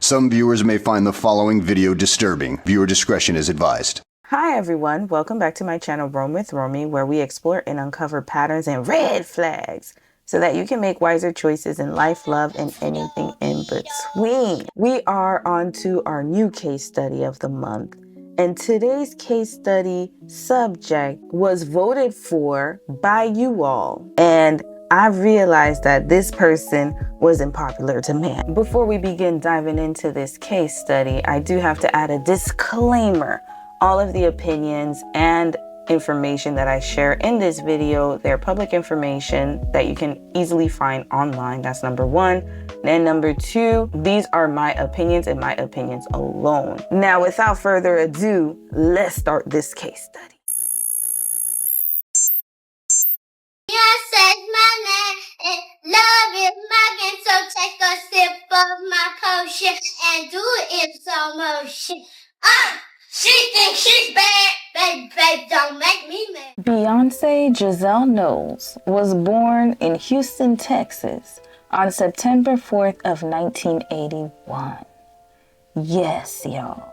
Some viewers may find the following video disturbing. Viewer discretion is advised. Hi everyone, welcome back to my channel Roam with Romy, where we explore and uncover patterns and red flags so that you can make wiser choices in life, love, and anything in between. We are on to our new case study of the month, and today's case study subject was voted for by you all, and I realized that this person wasn't popular to man. Before we begin diving into this case study, I do have to add a disclaimer. All of the opinions and information that I share in this video, they're public information that you can easily find online. That's number one. And number two, these are my opinions and my opinions alone. Now, without further ado, let's start this case study. Beyonce's my name, and love is my game, so take a sip of my potion and do it in slow motion. She thinks she's bad, baby, don't make me mad. Beyonce Giselle Knowles was born in Houston, Texas on September 4th of 1981. Yes, y'all,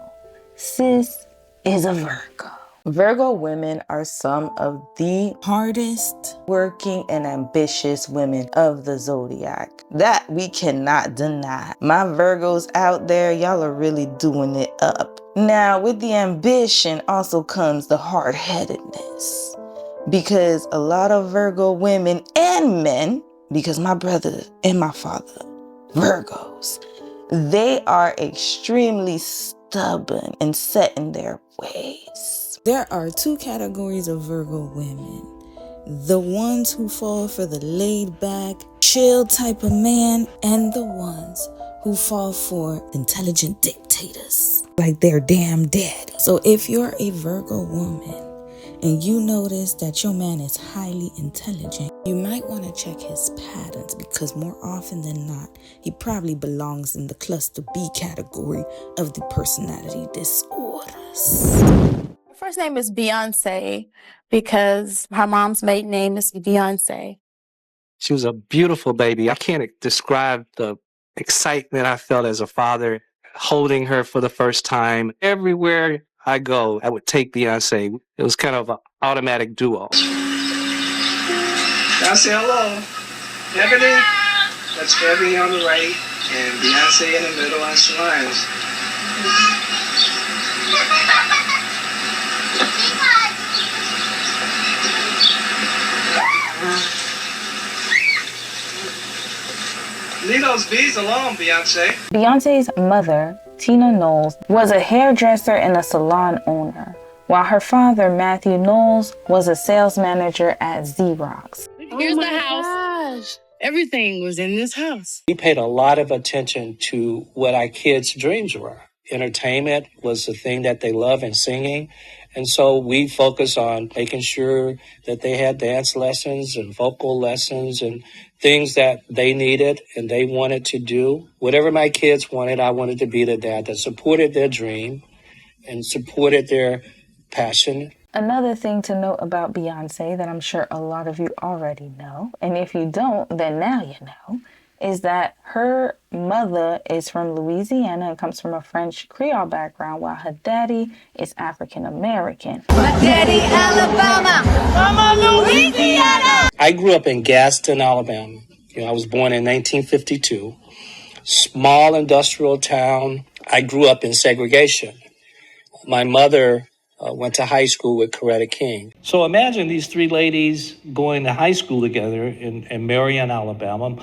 sis is a Virgo. Virgo women are some of the hardest working and ambitious women of the zodiac. That we cannot deny. My Virgos out there, y'all are really doing it up. Now, with the ambition also comes the hard-headedness. Because a lot of Virgo women and men, because my brother and my father, Virgos, they are extremely stubborn and set in their ways. There are two categories of Virgo women. The ones who fall for the laid-back, chill type of man, and the ones who fall for intelligent dictators, like their damn daddy. So if you're a Virgo woman and you notice that your man is highly intelligent, you might want to check his patterns, because more often than not, he probably belongs in the cluster B category of the personality disorders. Her first name is Beyoncé because her mom's maiden name is Beyoncé. She was a beautiful baby. I can't describe the excitement I felt as a father holding her for the first time. Everywhere I go, I would take Beyonce. It was kind of an automatic duo. Now say hello. Ebony, that's Ebony on the right, and Beyonce in the middle on Solange. Leave those bees alone, Beyonce. Beyonce's mother, Tina Knowles, was a hairdresser and a salon owner, while her father, Matthew Knowles, was a sales manager at Xerox. Here's the house. Gosh. Everything was in this house. We paid a lot of attention to what our kids' dreams were. Entertainment was the thing that they love, and singing. And so we focused on making sure that they had dance lessons and vocal lessons and things that they needed and they wanted to do. Whatever my kids wanted, I wanted to be the dad that supported their dream and supported their passion. Another thing to note about Beyonce that I'm sure a lot of you already know, and if you don't, then now you know, is that her mother is from Louisiana and comes from a French Creole background, while her daddy is African American. My daddy, Alabama, Mama, Louisiana. I grew up in Gaston, Alabama. I was born in 1952. Small industrial town. I grew up in segregation. My mother went to high school with Coretta King. So imagine these three ladies going to high school together in Marion, Alabama.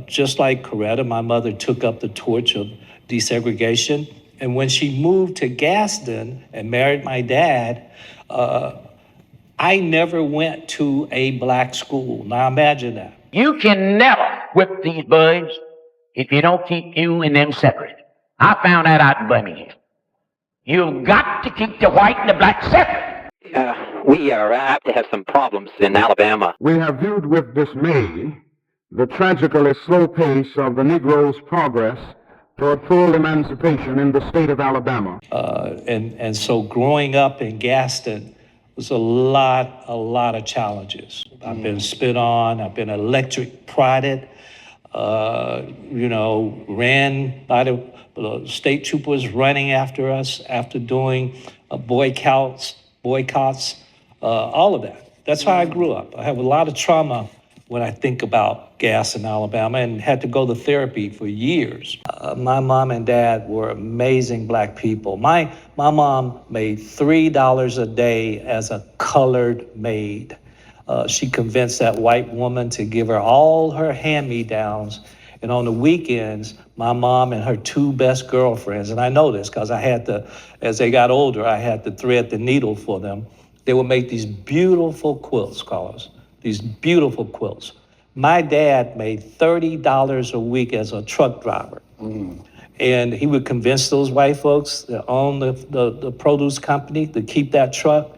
Just like Coretta, my mother took up the torch of desegregation. And when she moved to Gaston and married my dad, I never went to a black school. Now imagine that. You can never whip these boys if you don't keep you and them separate. I found that out in Birmingham. You've got to keep the white and the black separate. We are apt to have some problems in Alabama. We have viewed with dismay the tragically slow pace of the Negro's progress toward full emancipation in the state of Alabama. And so growing up in Gaston was a lot of challenges. I've been spit on, I've been electric prodded, ran by the state troopers running after us after doing boycotts, all of that. That's how I grew up. I have a lot of trauma when I think about gas in Alabama and had to go to therapy for years. My mom and dad were amazing black people. My mom made $3 a day as a colored maid. She convinced that white woman to give her all her hand-me-downs. And on the weekends, my mom and her two best girlfriends, and I know this because as they got older, I had to thread the needle for them. They would make these beautiful quilts, Carlos, these beautiful quilts. My dad made $30 a week as a truck driver. And he would convince those white folks that own the produce company to keep that truck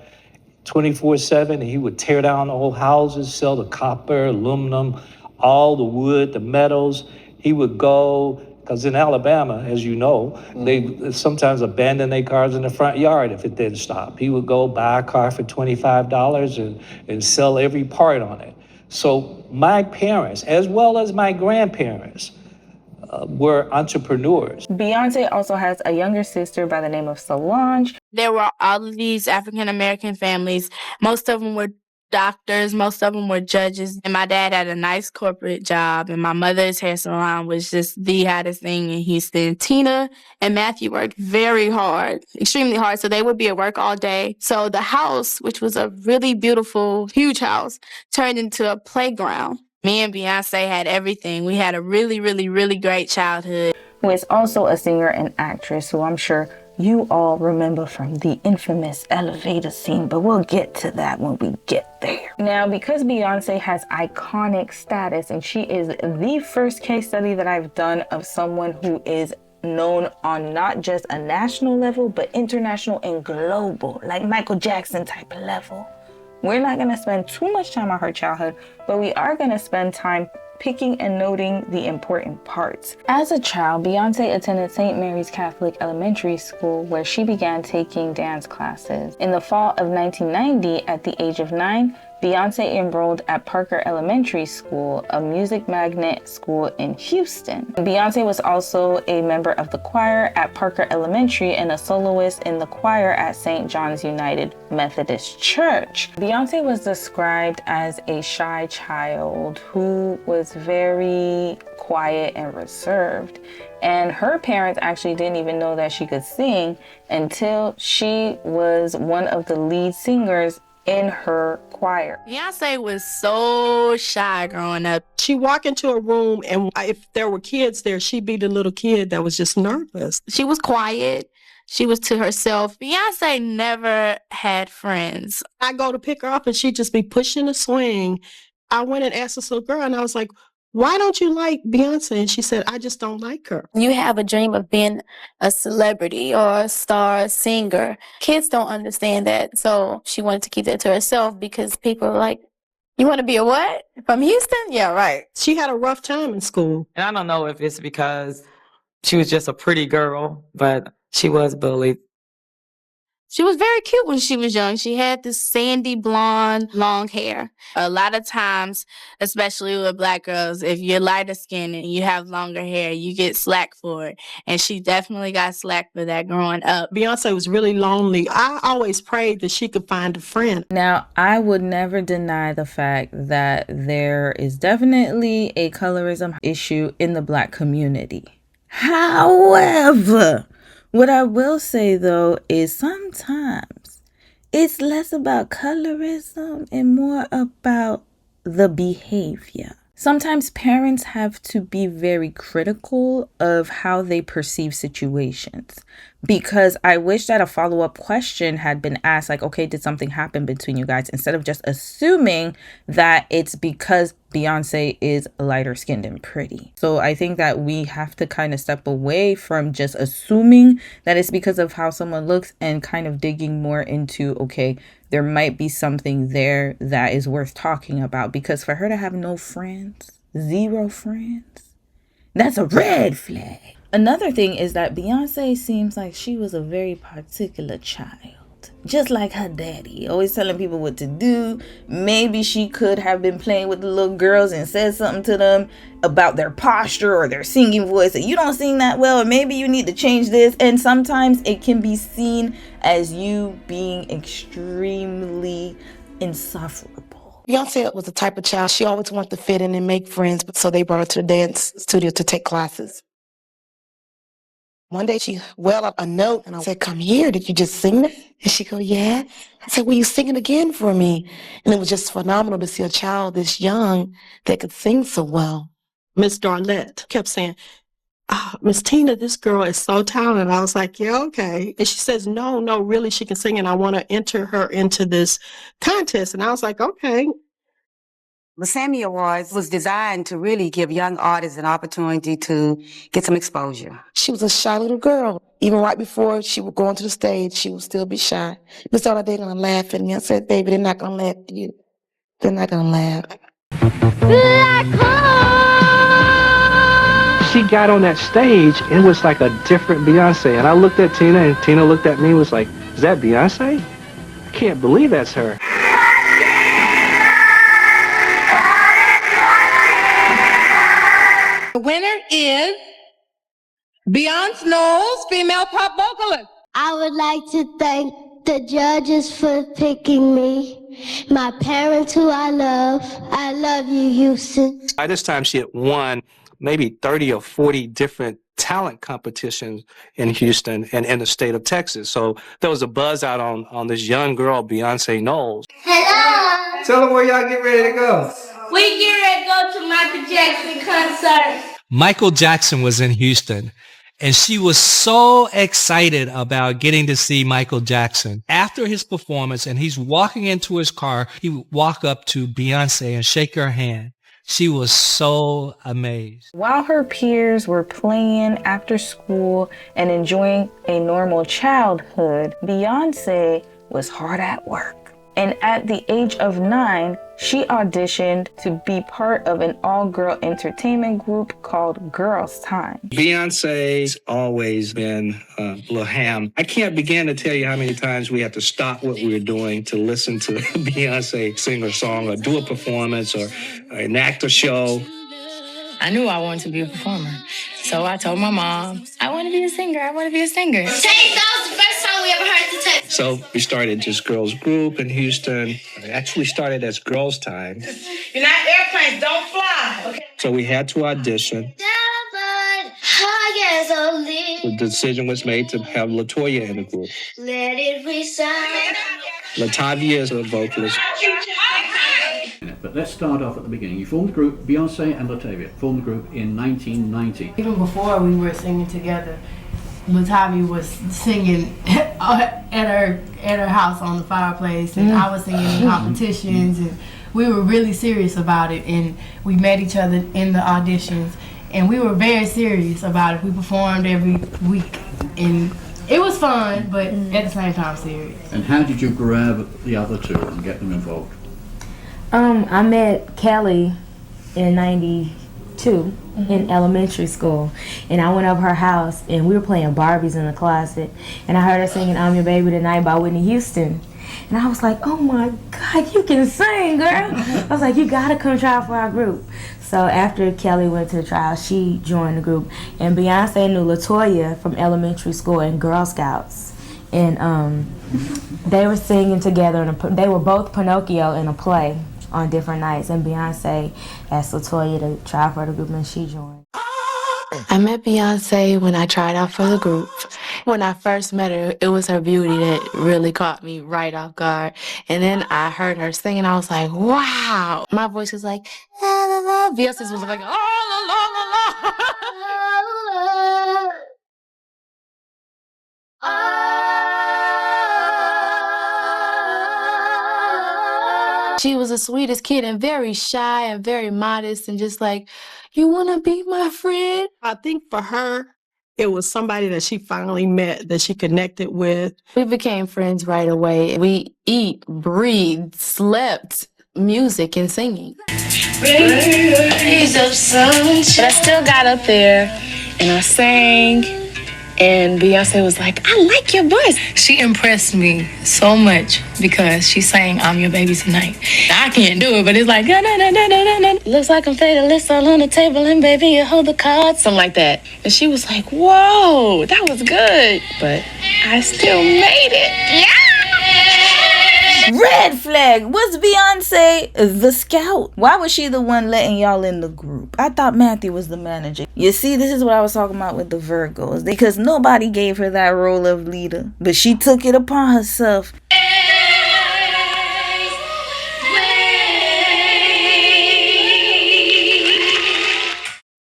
24/7, and he would tear down old houses, sell the copper, aluminum, all the wood, the metals. He would go, because in Alabama, as you know, they sometimes abandon their cars in the front yard if it didn't stop. He would go buy a car for $25 and sell every part on it. So my parents, as well as my grandparents, were entrepreneurs. Beyonce also has a younger sister by the name of Solange. There were all of these African American families. Most of them were doctors, most of them were judges. And my dad had a nice corporate job, and my mother's hair salon was just the hottest thing in Houston. Tina and Matthew worked very hard, extremely hard. So they would be at work all day. So the house, which was a really beautiful, huge house, turned into a playground. Me and Beyonce had everything. We had a really, really, really great childhood. Who is also a singer and actress, who I'm sure you all remember from the infamous elevator scene, but we'll get to that when we get there. Now, because Beyonce has iconic status, and she is the first case study that I've done of someone who is known on not just a national level, but international and global, like Michael Jackson type of level. We're not going to spend too much time on her childhood, but we are going to spend time picking and noting the important parts. As a child, Beyonce attended St. Mary's Catholic Elementary School, where she began taking dance classes. In the fall of 1990, at the age of 9, Beyonce enrolled at Parker Elementary School, a music magnet school in Houston. Beyonce was also a member of the choir at Parker Elementary and a soloist in the choir at St. John's United Methodist Church. Beyonce was described as a shy child who was very quiet and reserved. And her parents actually didn't even know that she could sing until she was one of the lead singers in her choir. Beyonce was so shy growing up. She'd walk into a room, and if there were kids there, she'd be the little kid that was just nervous. She was quiet. She was to herself. Beyonce never had friends. I go to pick her up, and she'd just be pushing a swing. I went and asked this little girl, and I was like, why don't you like Beyonce? And she said, I just don't like her. You have a dream of being a celebrity or a star, a singer. Kids don't understand that. So she wanted to keep that to herself because people were like, you want to be a what? From Houston? Yeah, right. She had a rough time in school. And I don't know if it's because she was just a pretty girl, but she was bullied. She was very cute when she was young. She had this sandy blonde, long hair. A lot of times, especially with black girls, if you're lighter skinned and you have longer hair, you get slack for it. And she definitely got slack for that growing up. Beyonce was really lonely. I always prayed that she could find a friend. Now, I would never deny the fact that there is definitely a colorism issue in the black community. However, what I will say, though, is sometimes it's less about colorism and more about the behavior. Sometimes parents have to be very critical of how they perceive situations, because I wish that a follow-up question had been asked, like, okay, did something happen between you guys? Instead of just assuming that it's because Beyonce is lighter skinned and pretty. So I think that we have to kind of step away from just assuming that it's because of how someone looks and kind of digging more into, okay, there might be something there that is worth talking about, because for her to have no friends, 0 friends, that's a red flag. Another thing is that Beyonce seems like she was a very particular child. just like her daddy, always telling people what to do. Maybe she could have been playing with the little girls and said something to them about their posture or their singing voice, and you don't sing that well, or maybe you need to change this. And sometimes it can be seen as you being extremely insufferable. Beyonce was the type of child, she always wanted to fit in and make friends, so they brought her to the dance studio to take classes. One day she wailed out a note and I said, "Come here, did you just sing that?" And she go, "Yeah." I said, "Will you sing it again for me?" And it was just phenomenal to see a child this young that could sing so well. Miss Darlette kept saying, Miss Tina, this girl is so talented. I was like, yeah, okay. And she says, no, really, she can sing, and I want to enter her into this contest. And I was like, okay. The Sammy Awards was designed to really give young artists an opportunity to get some exposure. She was a shy little girl. Even right before she would go onto the stage, she would still be shy. People thought they're going to laugh at me. I said, "Baby, they're not going to laugh at you. They're not going to laugh." She got on that stage, and it was like a different Beyonce. And I looked at Tina, and Tina looked at me and was like, "Is that Beyonce? I can't believe that's her." The winner is Beyonce Knowles, female pop vocalist. I would like to thank the judges for picking me, my parents who I love. I love you, Houston. By this time, she had won maybe 30 or 40 different talent competitions in Houston and in the state of Texas. So there was a buzz out on this young girl, Beyonce Knowles. Hello. Tell them where y'all get ready to go. We get ready to go to Michael Jackson concert. Michael Jackson was in Houston, and she was so excited about getting to see Michael Jackson. After his performance, and he's walking into his car, he would walk up to Beyonce and shake her hand. She was so amazed. While her peers were playing after school and enjoying a normal childhood, Beyonce was hard at work. And at the age of 9, she auditioned to be part of an all-girl entertainment group called Girls Tyme. Beyonce's always been a little ham. I can't begin to tell you how many times we had to stop what we were doing to listen to Beyonce sing a song or do a performance or enact a show. I knew I wanted to be a performer. So I told my mom, I want to be a singer. I want to be a singer. Taste, that was the first time we ever heard the tape. So we started this girls group in Houston. It actually started as Girls Tyme. You're not airplanes, don't fly. Okay. So we had to audition. The decision was made to have LaToya in the group. Let it resound. LaTavia is a vocalist. But let's start off at the beginning. You formed the group, Beyonce and LaTavia formed the group in 1990. Even before we were singing together, LaTavia was singing at her house on the fireplace, and I was singing in competitions, and we were really serious about it. And we met each other in the auditions, and we were very serious about it. We performed every week, and it was fun, but at the same time serious. And how did you grab the other two and get them involved? I met Kelly in 92 in elementary school, and I went over her house and we were playing Barbies in the closet, and I heard her singing "I'm Your Baby Tonight" by Whitney Houston, and I was like, oh my God, you can sing, girl. I was like, you gotta come try for our group. So after Kelly went to the trial, she joined the group, and Beyonce knew LaToya from elementary school and Girl Scouts, and they were singing together, they were both Pinocchio in a play on different nights, and Beyonce asked LaToya to try for the group, and she joined. I met Beyonce when I tried out for the group. When I first met her, it was her beauty that really caught me right off guard. And then I heard her sing, and I was like, wow. My voice was like, la la la. Beyonce's was like, oh la la la la. She was the sweetest kid and very shy and very modest and just like, you want to be my friend? I think for her, it was somebody that she finally met, that she connected with. We became friends right away. We eat, breathed, slept music and singing. Rays of sunshine. But I still got up there and I sang And Beyonce was like, I like your voice. She impressed me so much because she sang I'm Your Baby Tonight. I can't do it, but it's like, na, na, na, na, na, na. Looks like I'm fatalist all on the table and baby, you hold the cards, something like that. And she was like, whoa, that was good. But I still made it. Yeah! Red flag. Was Beyonce the scout? Why was she the one letting y'all in the group? I thought Matthew was the manager. You see, this is what I was talking about with the Virgos. Because nobody gave her that role of leader. But she took it upon herself.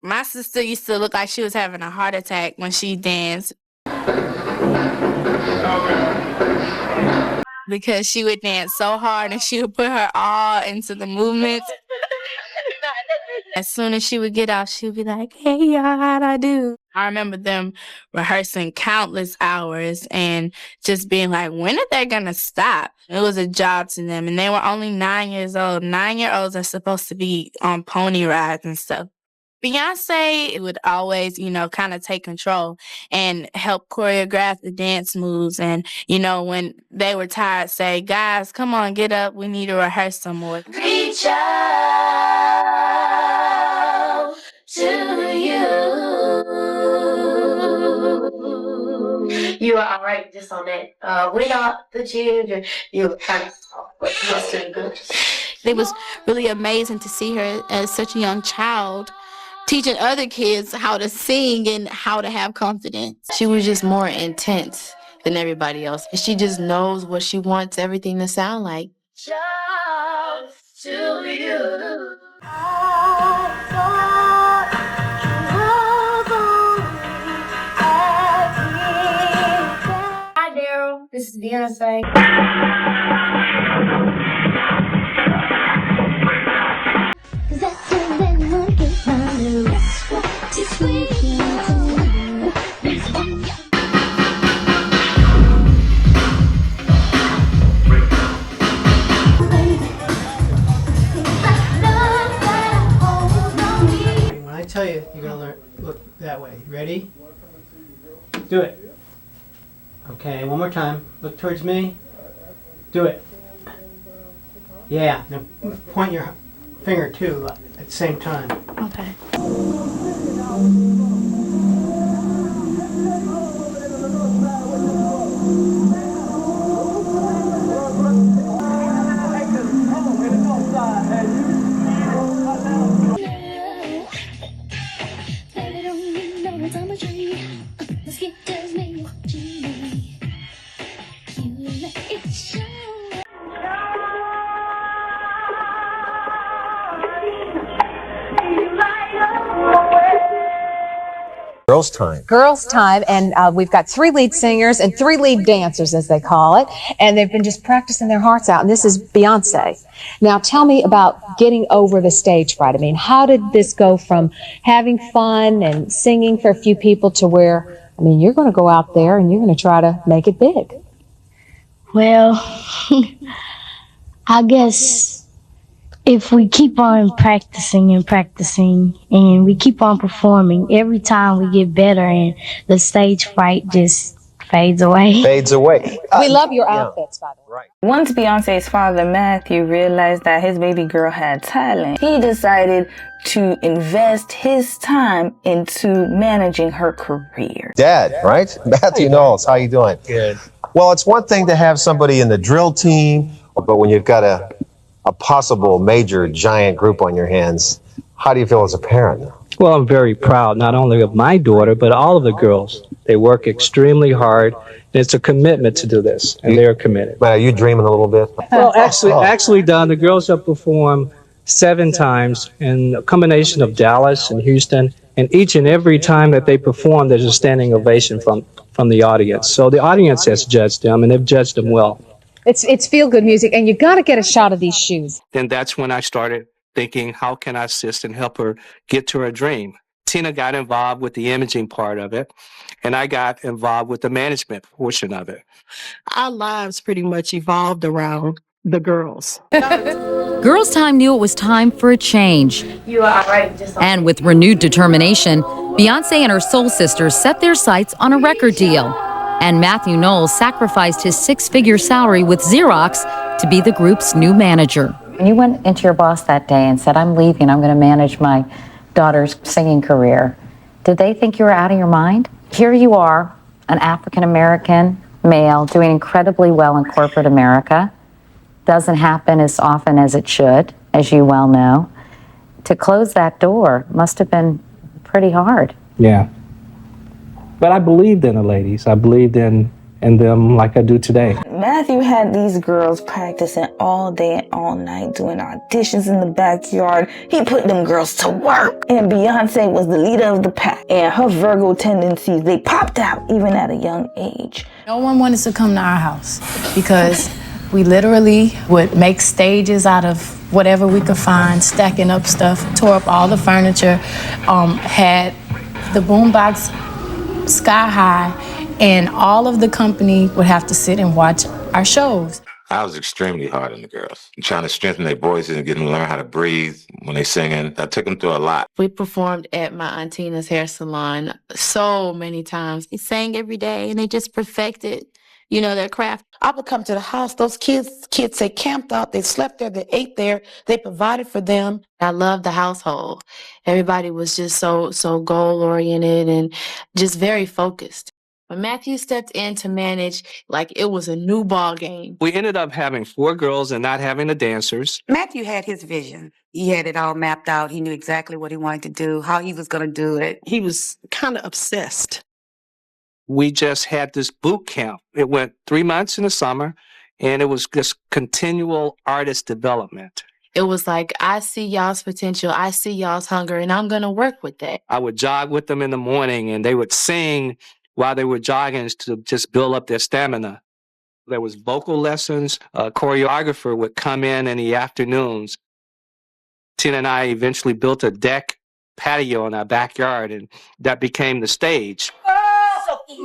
My sister used to look like she was having a heart attack when she danced. Because she would dance so hard and she would put her all into the movements. As soon as she would get off, she would be like, hey, y'all, how'd I do? I remember them rehearsing countless hours and just being like, when are they going to stop? It was a job to them. And they were only 9 years old. 9-year-olds are supposed to be on pony rides and stuff. Beyonce would always, kind of take control and help choreograph the dance moves. And, when they were tired, say, guys, come on, get up. We need to rehearse some more. Reach out to you. You are all right just on that. We're not the children. You were kind of It was really amazing to see her as such a young child teaching other kids how to sing and how to have confidence. She was just more intense than everybody else. And she just knows what she wants everything to sound like. Just to you. Hi, Daryl. This is Beyonce. When I tell you, you're gonna learn. Look that way. Ready? Do it. Okay, one more time. Look towards me. Do it. Yeah. Now point your finger too at the same time. Okay. Girls' Time. Girls' Time, and we've got 3 lead singers and 3 lead dancers, as they call it, and they've been just practicing their hearts out, and this is Beyonce. Now, tell me about getting over the stage fright. I mean, how did this go from having fun and singing for a few people to where, I mean, you're going to go out there and you're going to try to make it big? Well, I guess if we keep on practicing and practicing and we keep on performing, every time we get better and the stage fright just fades away. Fades away. We love your outfits, by the way. Right. Once Beyonce's father, Matthew, realized that his baby girl had talent, he decided to invest his time into managing her career. Dad, right? Matthew Knowles, how you doing? Good. Well, it's one thing to have somebody in the drill team, but when you've got a possible major giant group on your hands, how do you feel as a parent? Well, I'm very proud not only of my daughter, but all of the girls. They work extremely hard. It's a commitment to do this, and they're committed. Man, are you dreaming a little bit? Well, actually, Don, the girls have performed 7 times in a combination of Dallas and Houston, and each and every time that they perform, there's a standing ovation from the audience. So the audience has judged them, and they've judged them well. It's feel-good music, and you got to get a shot of these shoes. Then that's when I started thinking, how can I assist and help her get to her dream? Tina got involved with the imaging part of it, and I got involved with the management portion of it. Our lives pretty much evolved around the girls. Girls' Time knew it was time for a change. You are right. And with renewed determination, Beyoncé and her soul sisters set their sights on a record deal. And Matthew Knowles sacrificed his six-figure salary with Xerox to be the group's new manager. When you went into your boss that day and said, I'm leaving, I'm going to manage my daughter's singing career, did they think you were out of your mind? Here you are, an African-American male doing incredibly well in corporate America. Doesn't happen as often as it should, as you well know. To close that door must have been pretty hard. Yeah. But I believed in the ladies. I believed in them like I do today. Matthew had these girls practicing all day and all night, doing auditions in the backyard. He put them girls to work. And Beyoncé was the leader of the pack. And her Virgo tendencies, they popped out even at a young age. No one wanted to come to our house because we literally would make stages out of whatever we could find, stacking up stuff, tore up all the furniture, had the boombox sky high, and all of the company would have to sit and watch our shows. I was extremely hard on the girls, trying to strengthen their voices and get them to learn how to breathe when they singing. I took them through a lot. We performed at my Aunt Tina's hair salon so many times. We sang every day, and they just perfected, their craft. I would come to the house, those kids, they camped out, they slept there, they ate there, they provided for them. I loved the household. Everybody was just so goal-oriented and just very focused. When Matthew stepped in to manage, like it was a new ball game. We ended up having 4 girls and not having the dancers. Matthew had his vision. He had it all mapped out. He knew exactly what he wanted to do, how he was going to do it. He was kind of obsessed. We just had this boot camp. It went 3 months in the summer, and it was just continual artist development. It was like, I see y'all's potential, I see y'all's hunger, and I'm going to work with that. I would jog with them in the morning, and they would sing while they were jogging to just build up their stamina. There was vocal lessons. A choreographer would come in the afternoons. Tina and I eventually built a deck patio in our backyard, and that became the stage. They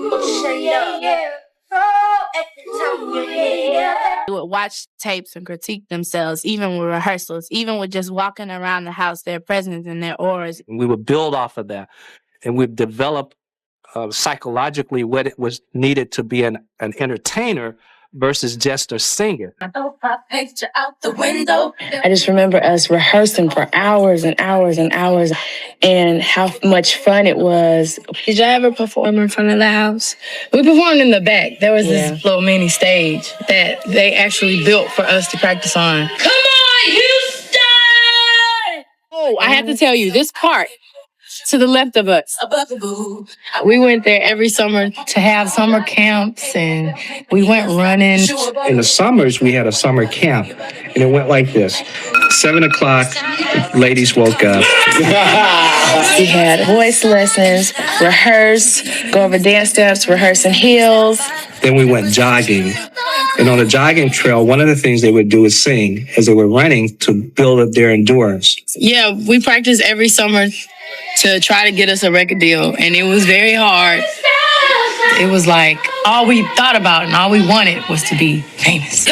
would watch tapes and critique themselves, even with rehearsals, even with just walking around the house, their presence and their auras. We would build off of that, and we'd develop psychologically what it was needed to be an entertainer versus just a singer. I throw my picture out the window. I just remember us rehearsing for hours and hours and hours, and how much fun it was. Did y'all ever perform in front of the house? We performed in the back. There was this little mini stage that they actually built for us to practice on. Come on, Houston! Oh, I have to tell you, this part to the left of us. We went there every summer to have summer camps, and we went running. In the summers, we had a summer camp, and it went like this. 7 o'clock, ladies woke up. We had voice lessons, rehearse, go over dance steps, rehearsing heels. Then we went jogging. And on the jogging trail, one of the things they would do is sing as they were running to build up their endurance. Yeah, we practiced every summer to try to get us a record deal, and it was very hard. It was like all we thought about and all we wanted was to be famous.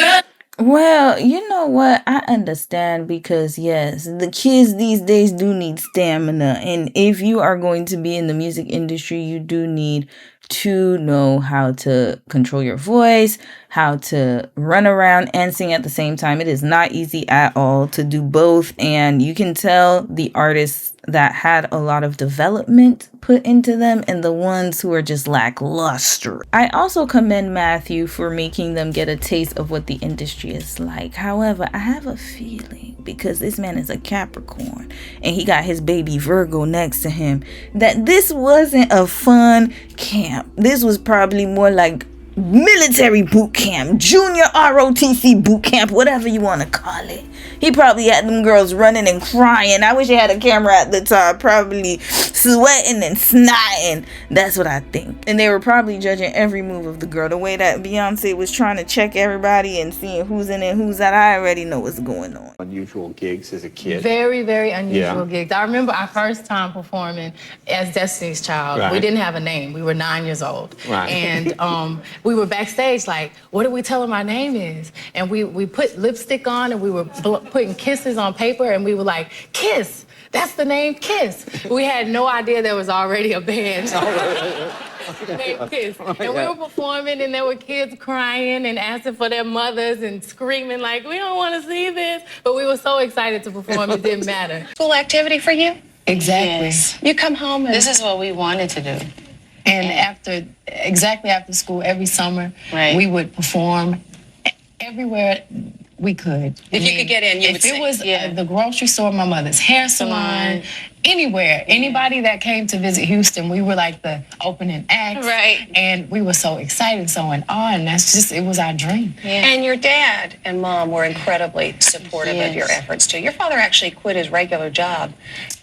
Well, you know what? I understand because, yes, the kids these days do need stamina. And if you are going to be in the music industry, you do need to know how to control your voice, how to run around and sing at the same time. It is not easy at all to do both. And you can tell the artists that had a lot of development put into them and the ones who are just lackluster. I also commend Matthew for making them get a taste of what the industry is like. However, I have a feeling, because this man is a Capricorn and he got his baby Virgo next to him, that this wasn't a fun camp. This was probably more like military boot camp, junior ROTC boot camp, whatever you want to call it. He probably had them girls running and crying. I wish he had a camera at the top, probably sweating and snotting. That's what I think. And they were probably judging every move of the girl. The way that Beyonce was trying to check everybody and seeing who's in and who's out. I already know what's going on. Unusual gigs as a kid. Very, very unusual gigs. I remember our first time performing as Destiny's Child. Right. We didn't have a name. We were 9 years old. Right. And we we were backstage like, what do we tell him our name is? And we put lipstick on and we were putting kisses on paper and we were like, Kiss. That's the name Kiss. We had no idea there was already a band named Kiss. And we were performing and there were kids crying and asking for their mothers and screaming like, we don't want to see this. But we were so excited to perform, it didn't matter. School activity for you? Exactly. Yes. You come home and... This is what we wanted to do. And exactly after school, every summer, we would perform everywhere we could. If you could get in, you would sing. If it was the grocery store, my mother's hair salon, anywhere, anybody that came to visit Houston, we were like the opening act. Right. And we were so excited, so in awe, and that's just, it was our dream. Yeah. And your dad and mom were incredibly supportive of your efforts too. Your father actually quit his regular job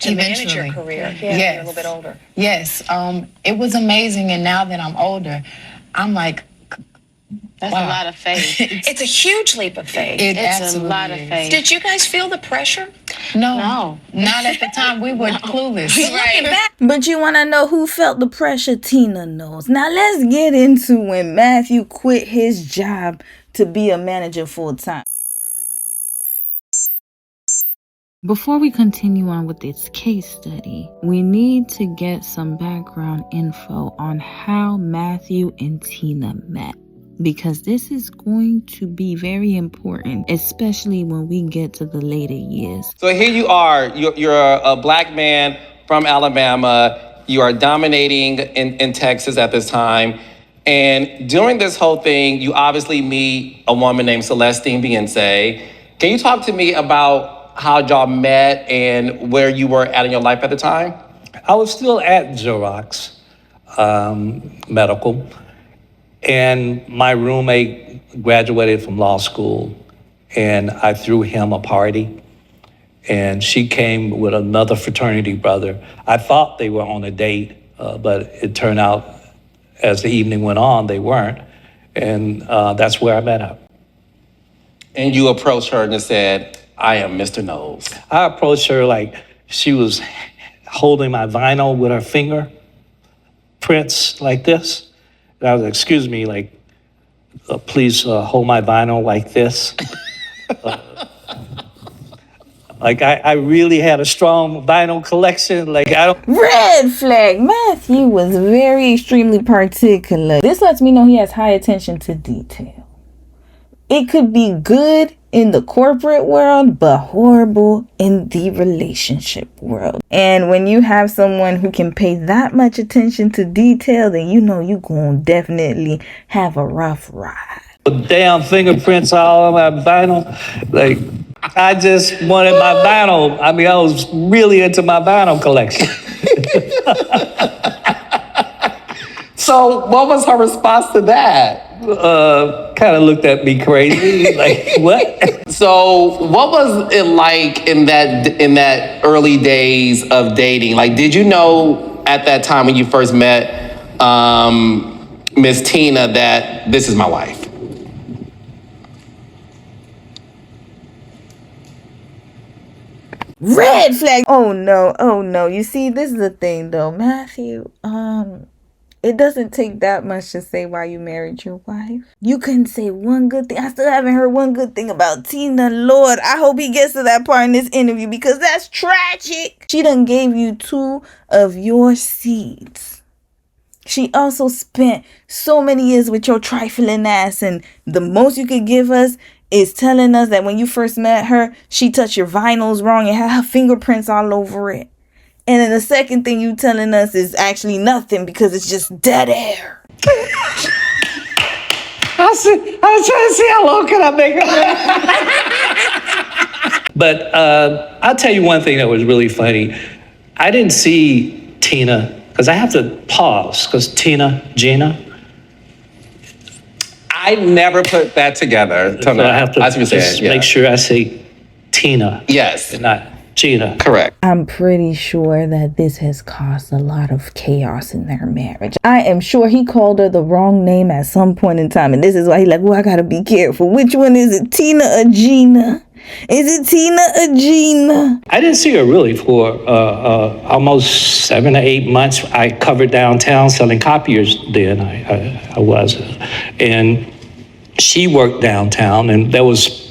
to manage your career. Yeah, Yes. you're a little bit older. Yes, it was amazing, and now that I'm older, I'm like, That's wow. a lot of faith. It's a huge leap of faith. It It's a absolutely lot of is. faith. Did you guys feel the pressure? No, not at the time. We were clueless. Looking back, But you want to know who felt the pressure? Tina knows. Now let's get into when Matthew quit his job to be a manager full time. Before we continue on with this case study, we need to get some background info on how Matthew and Tina met, because this is going to be very important, especially when we get to the later years. So here you are, you're a black man from Alabama, you are dominating in Texas at this time, and during this whole thing, you obviously meet a woman named Celestine Beyoncé. Can you talk to me about how y'all met and where you were at in your life at the time? I was still at Xerox Medical, and my roommate graduated from law school, and I threw him a party, and she came with another fraternity brother. I thought they were on a date, but it turned out as the evening went on, they weren't, and that's where I met her. And you approached her and just said, I am Mr. Knowles. I approached her like she was holding my vinyl with her finger prints like this. And I was like, excuse me, like, please hold my vinyl like this. Like I really had a strong vinyl collection. Like I don't. Red flag. Matthew was very extremely particular. This lets me know he has high attention to detail. It could be good in the corporate world, but horrible in the relationship world. And when you have someone who can pay that much attention to detail, then you know you're going to definitely have a rough ride. Damn fingerprints all on my vinyl. Like, I just wanted my vinyl. I mean, I was really into my vinyl collection. So what was her response to that? Kind of looked at me crazy, like, what? So what was it like in that early days of dating? Like, did you know at that time when you first met Miss Tina that this is my wife? Red flag. Oh no. You see, this is the thing though, Matthew. It doesn't take that much to say why you married your wife. You couldn't say one good thing. I still haven't heard one good thing about Tina. Lord, I hope he gets to that part in this interview because that's tragic. She done gave you 2 of your seeds. She also spent so many years with your trifling ass, and the most you could give us is telling us that when you first met her, she touched your vinyls wrong and had her fingerprints all over it. And then the second thing you telling us is actually nothing because it's just dead air. I was trying to see how long can I make it. But I'll tell you one thing that was really funny. I didn't see Tina, because I have to pause, because Gina. I never put that together. So I have to just make sure I say Tina. Yes. And not Gina. Correct. I'm pretty sure that this has caused a lot of chaos in their marriage. I am sure he called her the wrong name at some point in time. And this is why he's like, well, I gotta be careful. Which one is it, Tina or Gina? Is it Tina or Gina? I didn't see her really for almost 7 or 8 months. I covered downtown selling copiers then. I was. And she worked downtown, and there was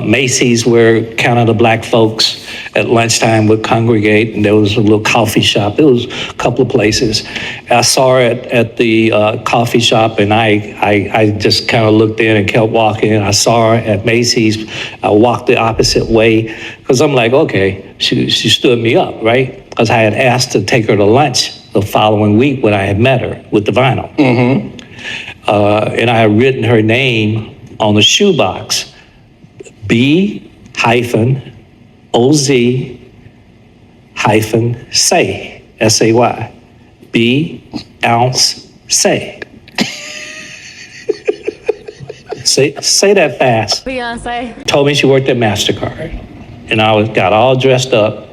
Macy's where kind of the black folks at lunchtime would congregate, and there was a little coffee shop. There was a couple of places. I saw her at the coffee shop, and I just kind of looked in and kept walking. I saw her at Macy's. I walked the opposite way because I'm like, okay, she stood me up, right? Because I had asked to take her to lunch the following week when I had met her with the vinyl. And I had written her name on the shoebox. B-O-Z-say, S-A-Y. B-ounce say. Say that fast. Beyonce. Told me she worked at MasterCard. And I got all dressed up.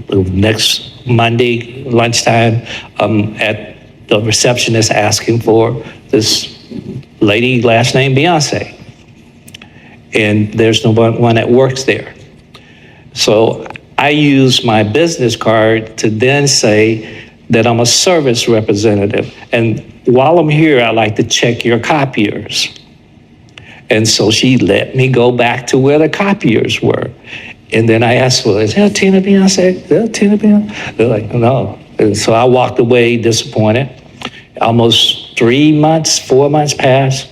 Next Monday lunchtime, at the receptionist asking for this lady, last name Beyonce. And there's no one that works there. So I use my business card to then say that I'm a service representative. And while I'm here, I like to check your copiers. And so she let me go back to where the copiers were. And then I asked, well, is that Tina Beyonce? Is that Tina Beyonce? They're like, no. And so I walked away disappointed. Almost 4 months passed.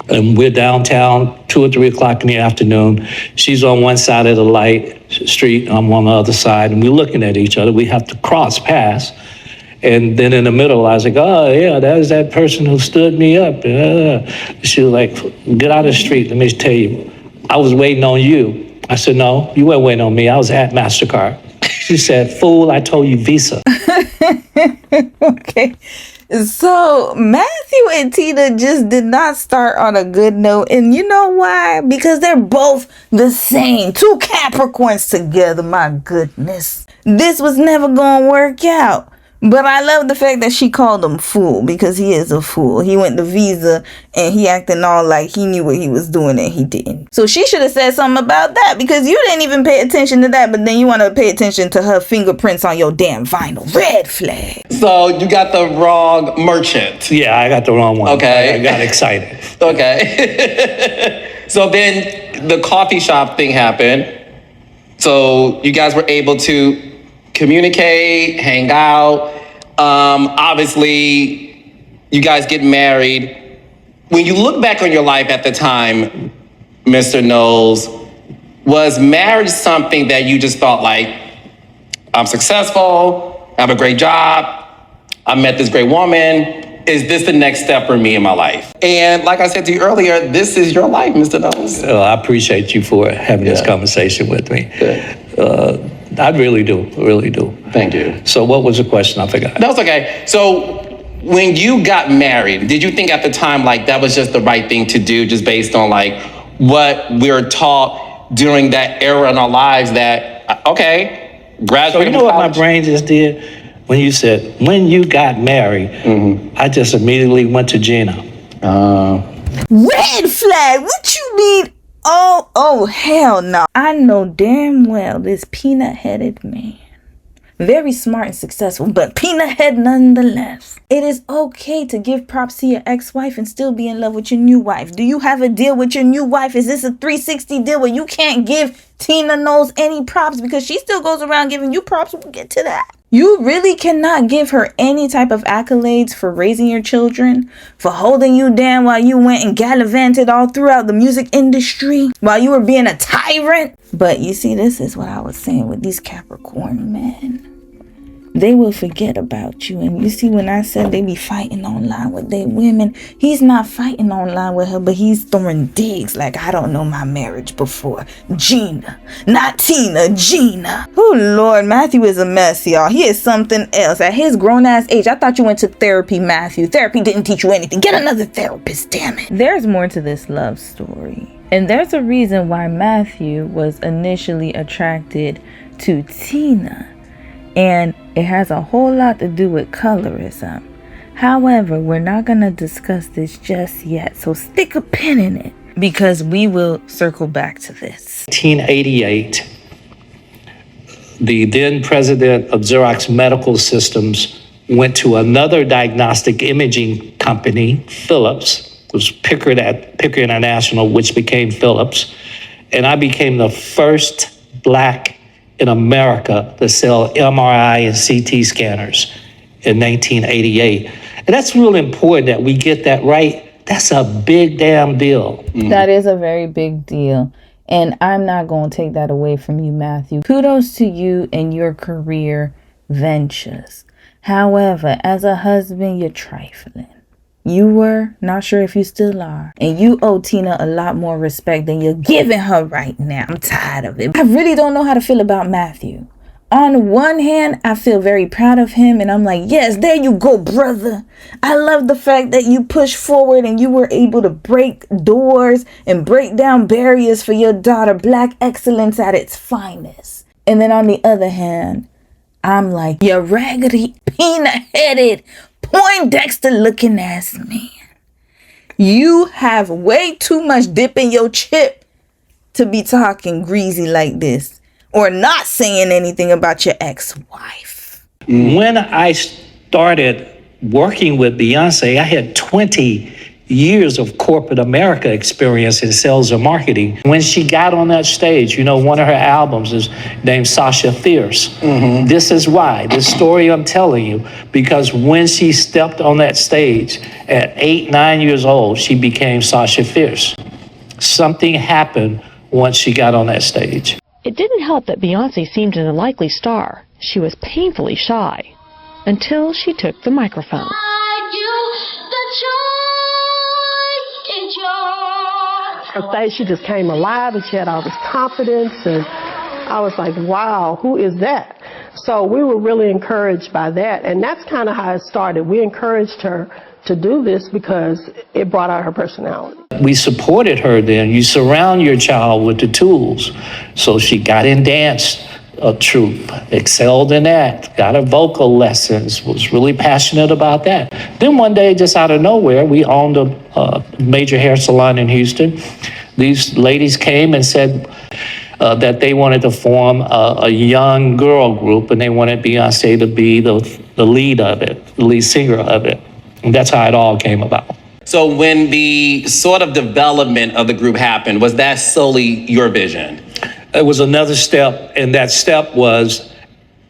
And we're downtown, 2 or 3 o'clock in the afternoon. She's on one side of the street, I'm on the other side, and we're looking at each other. We have to cross paths. And then in the middle, I was like, oh, yeah, that was that person who stood me up. She was like, get out of the street, let me tell you. I was waiting on you. I said, no, you weren't waiting on me. I was at MasterCard. She said, fool, I told you Visa. Okay. So Matthew and Tina just did not start on a good note. And you know why? Because they're both the same. 2 Capricorns together. My goodness. This was never going to work out. But I love the fact that she called him fool, because he is a fool. He went to Visa and he acting all like he knew what he was doing and he didn't. So she should have said something about that, because you didn't even pay attention to that, but then you want to pay attention to her fingerprints on your damn vinyl. Red flag. So you got the wrong merchant. Yeah, I got the wrong one. Okay. I got excited. Okay. So then the coffee shop thing happened. So you guys were able to communicate, hang out. Obviously, you guys get married. When you look back on your life at the time, Mr. Knowles, was marriage something that you just thought like, I'm successful, I have a great job, I met this great woman, is this the next step for me in my life? And like I said to you earlier, this is your life, Mr. Knowles. I appreciate you for having this conversation with me. I really do. Thank you. So what was the question? I forgot. That's okay. So when you got married, did you think at the time like that was just the right thing to do, just based on like what we were taught during that era in our lives that, okay, graduate. So you know what my brain just did? When you said, when you got married, I just immediately went to Gina. Red flag? What you mean? Oh, hell no. I know damn well this peanut-headed man. Very smart and successful, but peanut head nonetheless. It is okay to give props to your ex-wife and still be in love with your new wife. Do you have a deal with your new wife? Is this a 360 deal where you can't give Tina Knowles any props because she still goes around giving you props? We'll get to that. You really cannot give her any type of accolades for raising your children, for holding you down while you went and gallivanted all throughout the music industry, while you were being a tyrant. But you see, this is what I was saying with these Capricorn men. They will forget about you. And you see, when I said they be fighting online with their women, he's not fighting online with her, but he's throwing digs like, I don't know my marriage before. Gina, not Tina, Gina. Oh, Lord, Matthew is a mess, y'all. He is something else. At his grown-ass age, I thought you went to therapy, Matthew. Therapy didn't teach you anything. Get another therapist, damn it. There's more to this love story. And there's a reason why Matthew was initially attracted to Tina. And it has a whole lot to do with colorism. However, we're not going to discuss this just yet, so stick a pin in it. because we will circle back to this. 1988, the then president of Xerox Medical Systems went to another diagnostic imaging company, Philips. It was Pickard International, which became Philips. And I became the first Black in America to sell MRI and CT scanners in 1988. And that's really important that we get that right. That's a big damn deal. That is a very big deal. And I'm not going to take that away from you, Matthew. Kudos to you and your career ventures. However, as a husband, you're trifling. You were, not sure if you still are. And you owe Tina a lot more respect than you're giving her right now. I'm tired of it. I really don't know how to feel about Matthew. On one hand, I feel very proud of him, and I'm like, yes, there you go, brother. I love the fact that you pushed forward and you were able to break doors and break down barriers for your daughter. Black excellence at its finest. And then on the other hand, I'm like, you raggedy, peanut-headed, Poindexter-looking ass man. You have way too much dip in your chip to be talking greasy like this. Or not saying anything about your ex-wife. When I started working with Beyonce, I had 20 years of corporate America experience in sales and marketing. When she got on that stage, you know, one of her albums is named Sasha Fierce. This is why, this story I'm telling you, because when she stepped on that stage at 8, 9 years old, she became Sasha Fierce. Something happened once she got on that stage. It didn't help that Beyoncé seemed an unlikely star. She was painfully shy until she took the microphone. Her face, she just came alive and she had all this confidence, and I was like, wow, who is that? So we were really encouraged by that, and that's kind of how it started. We encouraged her to do this because it brought out her personality. We supported her then. You surround your child with the tools. So she got in dance troupe, excelled in that, got her vocal lessons, was really passionate about that. Then one day, just out of nowhere, we owned a major hair salon in Houston. These ladies came and said that they wanted to form a young girl group, and they wanted Beyonce to be the lead of it, the lead singer of it. And that's how it all came about. So when the sort of development of the group happened, was that solely your vision? It was another step, and that step was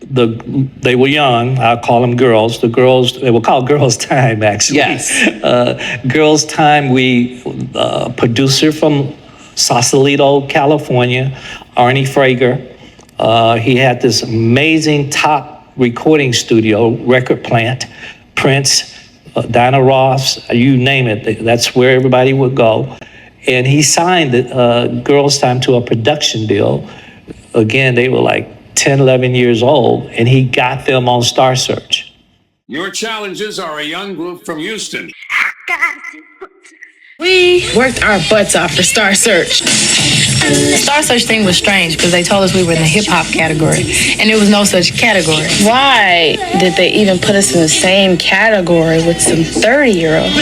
they were young. I'll call them girls. The girls, they were called Girls Tyme, actually. Yes. Girls Tyme, producer from Sausalito, California, Arnie Frager. He had this amazing top recording studio, record plant, Prince, Diana Ross, you name it, that's where everybody would go. And he signed Girls Tyme to a production deal. Again, they were like 10, 11 years old, and he got them on Star Search. Your challenges are a young group from Houston. We worked our butts off for Star Search. The Star Search thing was strange because they told us we were in the hip-hop category, and there was no such category. Why did they even put us in the same category with some 30-year-olds?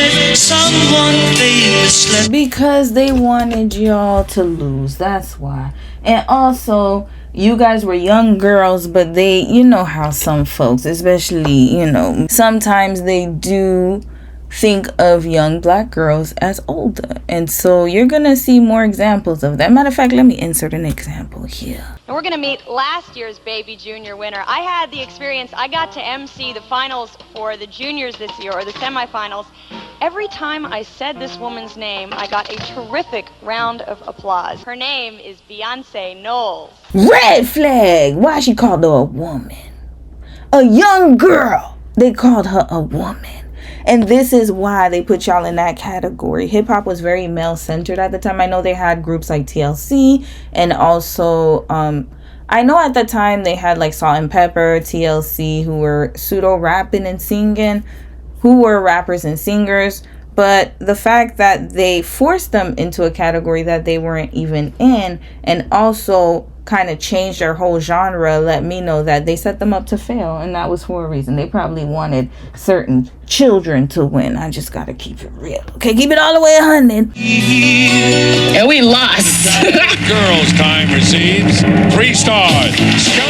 Because they wanted y'all to lose, that's why. And also, you guys were young girls, but they, you know how some folks, especially, you know, sometimes they do think of young Black girls as older. And so you're gonna see more examples of that. Matter of fact, let me insert an example here. And we're gonna meet last year's Baby Junior winner. I had the experience, I got to MC the finals for the juniors this year, or the semifinals. Every time I said this woman's name, I got a terrific round of applause. Her name is Beyoncé Knowles. Red flag! Why she called her a woman? A young girl! They called her a woman. And this is why they put y'all in that category. Hip-hop was very male-centered at the time. I know they had groups like TLC, and also, I know at the time they had like Salt and Pepper, TLC, who were pseudo-rapping and singing, who were rappers and singers. But the fact that they forced them into a category that they weren't even in, and also kind of changed their whole genre let me know that they set them up to fail, and that was for a reason. They probably wanted certain children to win. I just gotta keep it real. Okay, keep it all the way 100. And we lost. Girls' Time receives 3 stars.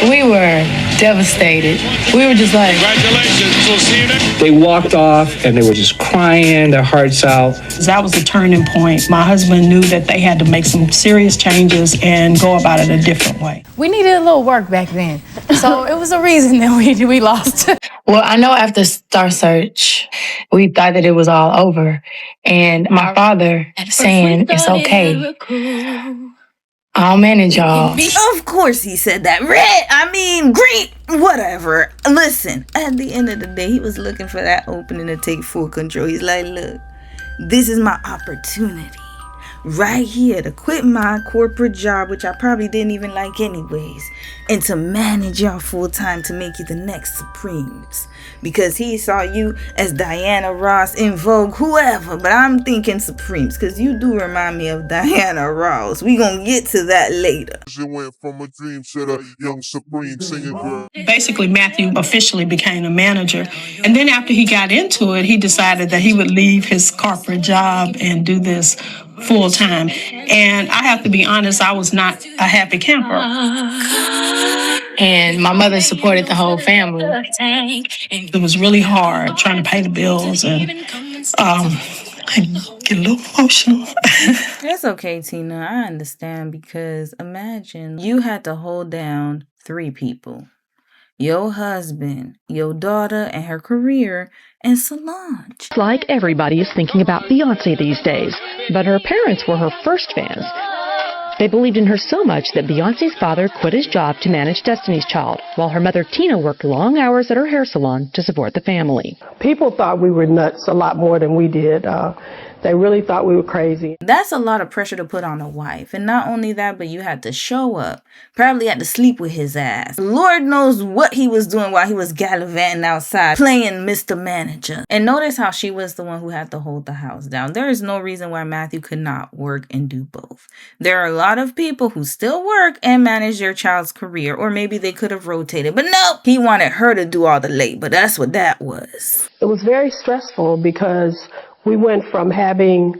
We were devastated. We were just like, Congratulations. We'll see you next. They walked off and they were just crying their hearts out. That was the turning point. My husband knew that they had to make some serious changes and go about it a different way. We needed a little work back then. So it was a reason that we lost. well, I know after Star Search, we thought that it was all over. And my father saying, it's okay. I'll manage y'all. Of course he said that. Green, whatever. Listen, at the end of the day, he was looking for that opening to take full control. He's like, look, this is my opportunity right here to quit my corporate job, which I probably didn't even like anyways, and to manage y'all full time to make you the next Supremes. Because he saw you as Diana Ross, In Vogue, whoever, but I'm thinking Supremes because you do remind me of Diana Ross. We gonna get to that later. She went from a dream to the young Supreme singing girl. Basically, Matthew officially became a manager. And then after he got into it, he decided that he would leave his corporate job and do this full time. And I have to be honest, I was not a happy camper. And my mother supported the whole family. It was really hard trying to pay the bills, and I get a little emotional. That's okay, Tina. I understand, because imagine you had to hold down 3 people. Your husband, your daughter and her career, and Solange. It's like everybody is thinking about Beyoncé these days, but her parents were her first fans. They believed in her so much that Beyoncé's father quit his job to manage Destiny's Child, while her mother Tina worked long hours at her hair salon to support the family. People thought we were nuts a lot more than we did. They really thought we were crazy. That's a lot of pressure to put on a wife. And not only that, but you had to show up. Probably had to sleep with his ass. Lord knows what he was doing while he was gallivanting outside, playing Mr. Manager. And notice how she was the one who had to hold the house down. There is no reason why Matthew could not work and do both. There are a lot of people who still work and manage their child's career, or maybe they could have rotated. But no, he wanted her to do all the labor. That's what that was. It was very stressful because we went from having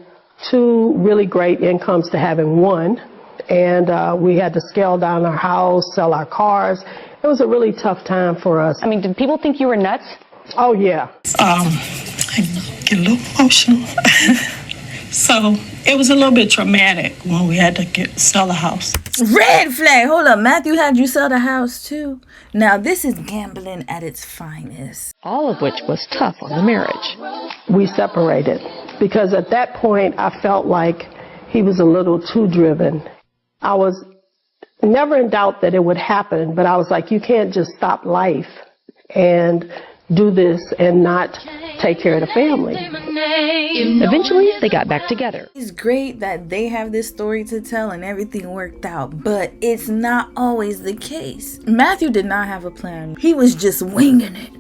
2 really great incomes to having 1. And we had to scale down our house, sell our cars. It was a really tough time for us. I mean, did people think you were nuts? Oh, yeah. I get a little emotional. So it was a little bit traumatic when we had to sell the house. Red flag. Hold up. Matthew had you sell the house too. Now this is gambling at its finest. All of which was tough on the marriage. We separated because at that point I felt like he was a little too driven. I was never in doubt that it would happen, but I was like, you can't just stop life and do this and not take care of the family. Eventually, they got back together. It's great that they have this story to tell and everything worked out, but it's not always the case. Matthew did not have a plan. He was just winging it.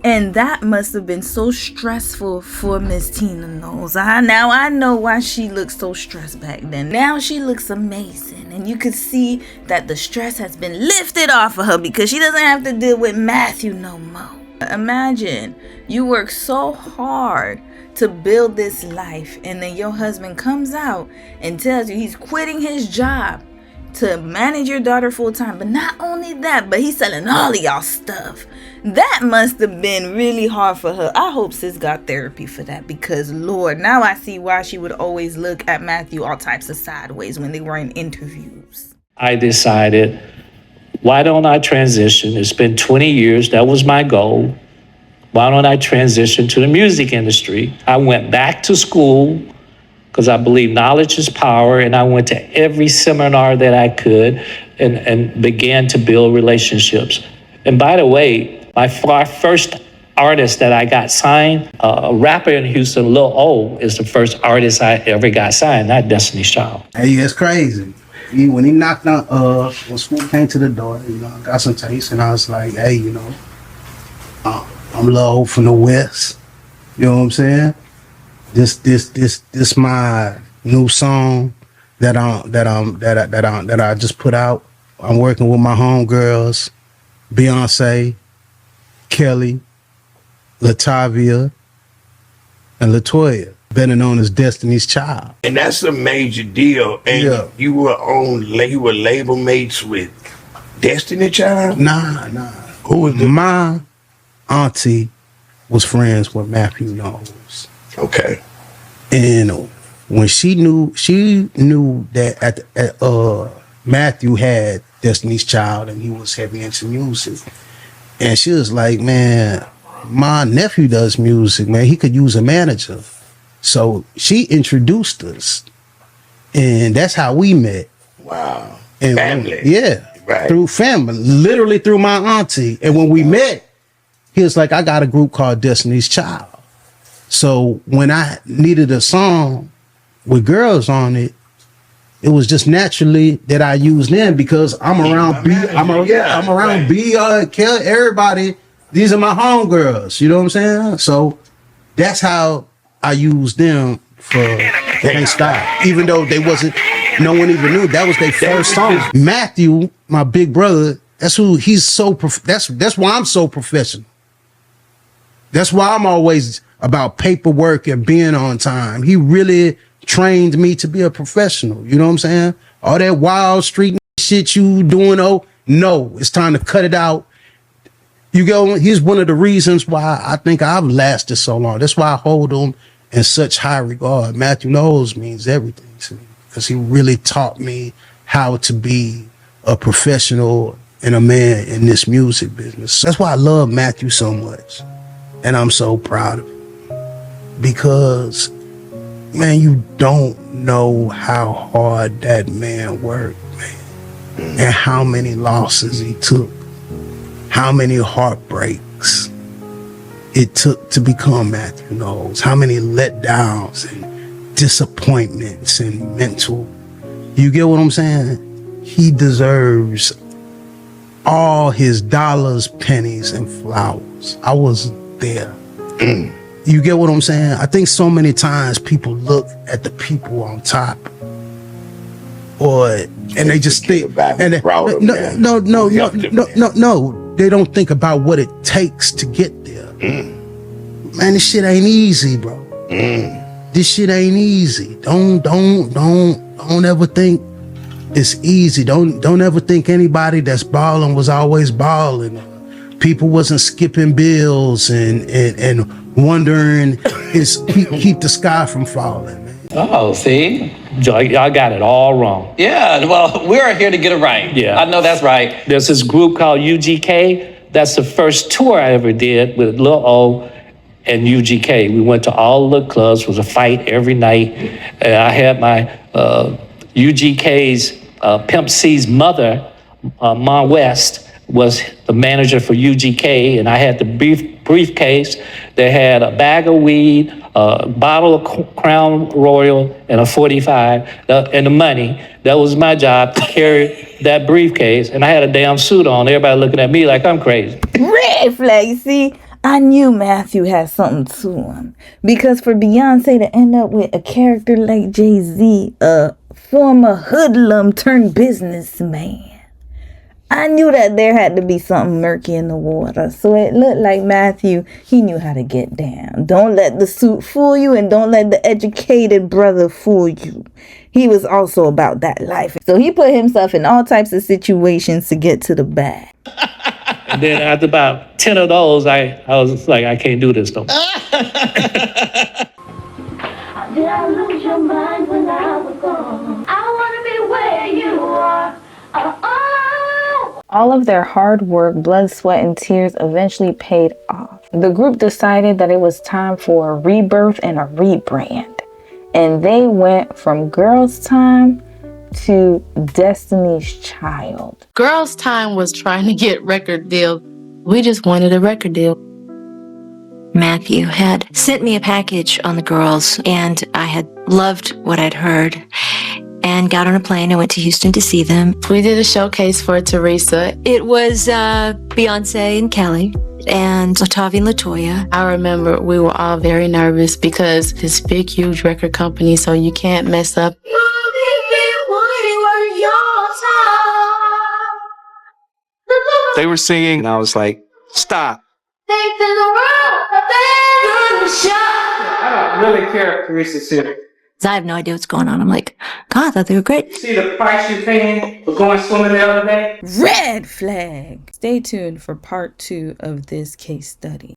And that must have been so stressful for Miss Tina Knowles. Now I know why she looked so stressed back then. Now she looks amazing. And you could see that the stress has been lifted off of her because she doesn't have to deal with Matthew no more. Imagine you work so hard to build this life, and then your husband comes out and tells you he's quitting his job to manage your daughter full time. But not only that, but he's selling all of y'all stuff. That must have been really hard for her. I hope sis got therapy for that, because Lord, now I see why she would always look at Matthew all types of sideways when they were in interviews. I decided, why don't I transition? It's been 20 years. That was my goal. Why don't I transition to the music industry? I went back to school because I believe knowledge is power, and I went to every seminar that I could and began to build relationships. And by the way, my first artist that I got signed, a rapper in Houston, Lil O, is the first artist I ever got signed, not Destiny's Child. Hey, it's crazy. When he knocked on, when school came to the door, I got some taste, and I was like, hey, I'm Lil O from the West. You know what I'm saying? This my new song that I just put out. I'm working with my homegirls, Beyoncé, Kelly, Latavia, and Latoya, better known as Destiny's Child. And that's a major deal. And you were label mates with Destiny Child? Nah. Who was my auntie was friends with Matthew Knowles. Okay. And when she knew that Matthew had Destiny's Child and he was heavy into music. And she was like, man, my nephew does music, man. He could use a manager. So she introduced us. And that's how we met. Wow. And family. Right. Through family. Literally through my auntie. And when we met, he was like, I got a group called Destiny's Child. So when I needed a song with girls on it, it was just naturally that I used them because I'm around everybody. These are my homegirls. You know what I'm saying? So that's how I used them for Can't Stop. Even though no one even knew that was their first song. Matthew, my big brother, that's why I'm so professional. That's why I'm always about paperwork and being on time. He really trained me to be a professional. You know what I'm saying? All that Wild Street shit you doing, no, it's time to cut it out. He's one of the reasons why I think I've lasted so long. That's why I hold him in such high regard. Matthew Knowles means everything to me because he really taught me how to be a professional and a man in this music business. That's why I love Matthew so much. And I'm so proud of him. Because, man, you don't know how hard that man worked, man. And how many losses he took. How many heartbreaks it took to become Matthew Knowles. How many letdowns and disappointments and mental. You get what I'm saying? He deserves all his dollars, pennies, and flowers. I was there. You get what I'm saying? I think so many times people look at the people on top, and they just think, no, they don't think about what it takes to get there. Man, this shit ain't easy, bro. This shit ain't easy. Don't ever think it's easy. Don't ever think anybody that's balling was always balling. People wasn't skipping bills and wondering keep the sky from falling, man. Oh, see? Y'all got it all wrong. Yeah, well, we're here to get it right. Yeah. I know that's right. There's this group called UGK. That's the first tour I ever did with Lil O and UGK. We went to all the clubs. It was a fight every night. I had my UGK's Pimp C's mother, Ma West, was the manager for UGK, and I had the briefcase that had a bag of weed, a bottle of Crown Royal, and a 45, and the money. That was my job, to carry that briefcase, and I had a damn suit on. Everybody looking at me like I'm crazy. Red flag, see? I knew Matthew had something to him. Because for Beyonce to end up with a character like Jay-Z, a former hoodlum turned businessman, I knew that there had to be something murky in the water. So it looked like Matthew, he knew how to get down. Don't let the suit fool you, and don't let the educated brother fool you. He was also about that life. So he put himself in all types of situations to get to the bag. And then after about 10 of those, I was like, I can't do this no more. Did I lose your mind when I was gone? I want to be where you are. All of their hard work, blood, sweat, and tears eventually paid off. The group decided that it was time for a rebirth and a rebrand. And they went from Girls' Tyme to Destiny's Child. Girls' Tyme was trying to get record deal. We just wanted a record deal. Matthew had sent me a package on the girls, and I had loved what I'd heard. And got on a plane. I went to Houston to see them. We did a showcase for Teresa. It was Beyoncé and Kelly and Latavia and Latoya. I remember we were all very nervous because this big, huge record company, so you can't mess up. They were singing, and I was like, stop. I don't really care if Teresa's here. I have no idea what's going on. I'm like, God, I thought they were great. See the price you're paying for going swimming the other day? Red flag. Stay tuned for part 2 of this case study.